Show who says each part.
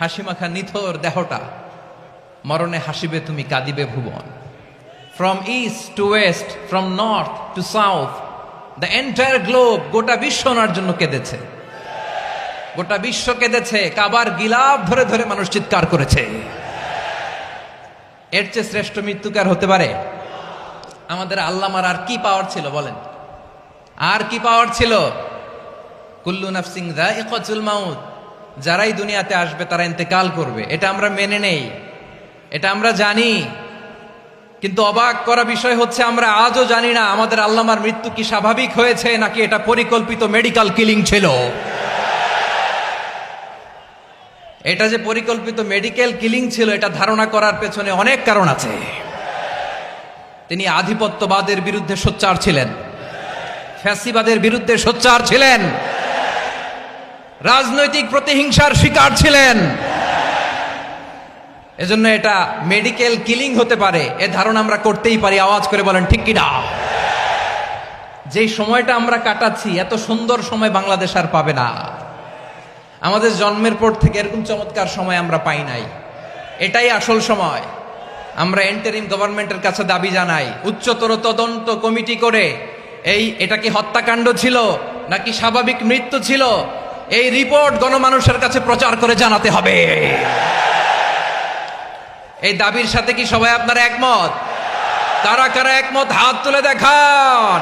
Speaker 1: হাসিমাখা নিথর দেহটা, মরণে হাসিবে তুমি কাঁদিবে ভুবন। From east to west, from north to south, the entire globe, গোটা বিশ্ব ওনার জন্য কেঁদেছে, গোটা বিশ্ব কেঁদেছে। কাবার গিলাফ ধরে ধরে মানুষ চিৎকার করেছে। এর চেয়ে শ্রেষ্ঠ মৃত্যুকার হতে পারে? আমাদের আল্লামার আর কি পাওয়ার ছিল বলেন? আর কি পাওয়ার ছিল? কুল্লু নাফসিন যায়িকাতুল মাউত, যারাই দুনিয়াতে আসবে তারা ইন্তেকাল করবে, এটা আমরা মেনে নেই, এটা আমরা জানি। কিন্তু অবাক করা বিষয় হচ্ছে আমরা আজও জানি না আমাদের আল্লামার মৃত্যু কি স্বাভাবিক হয়েছে নাকি এটা পরিকল্পিত মেডিকেল কিলিং ছিল। এটা যে পরিকল্পিত মেডিকেল কিলিং ছিল এটা ধারণা করার পেছনে অনেক কারণ আছে। তিনি আধিপত্যবাদের বিরুদ্ধে সোচ্চার ছিলেন, ফ্যাসিবাদের বিরুদ্ধে সোচ্চার ছিলেন, রাজনৈতিক প্রতিহিংসার শিকার ছিলেন। এজন্য এটা মেডিকেল কিলিং হতে পারে এ ধারণা আমরা করতেই পারি। আওয়াজ করে বলেন ঠিক কিনা? যেই সময়টা আমরা কাটাচ্ছি এত সুন্দর সময় বাংলাদেশ আর পাবে না। আমাদের জন্মের পর থেকে এরকম চমৎকার সময় আমরা পাই নাই, এটাই আসল সময়। আমরা ইন্টারিম গভর্নমেন্টের কাছে দাবি জানাই, উচ্চতর তদন্ত কমিটি করে এটা কি হত্যাকাণ্ড ছিল নাকি স্বাভাবিক মৃত্যু ছিল, এই রিপোর্ট গণমানুষের কাছে প্রচার করে জানাতে হবে। এই দাবির সাথে কি সবাই আপনারা একমত? কারা কারা একমত হাত তুলে দেখান।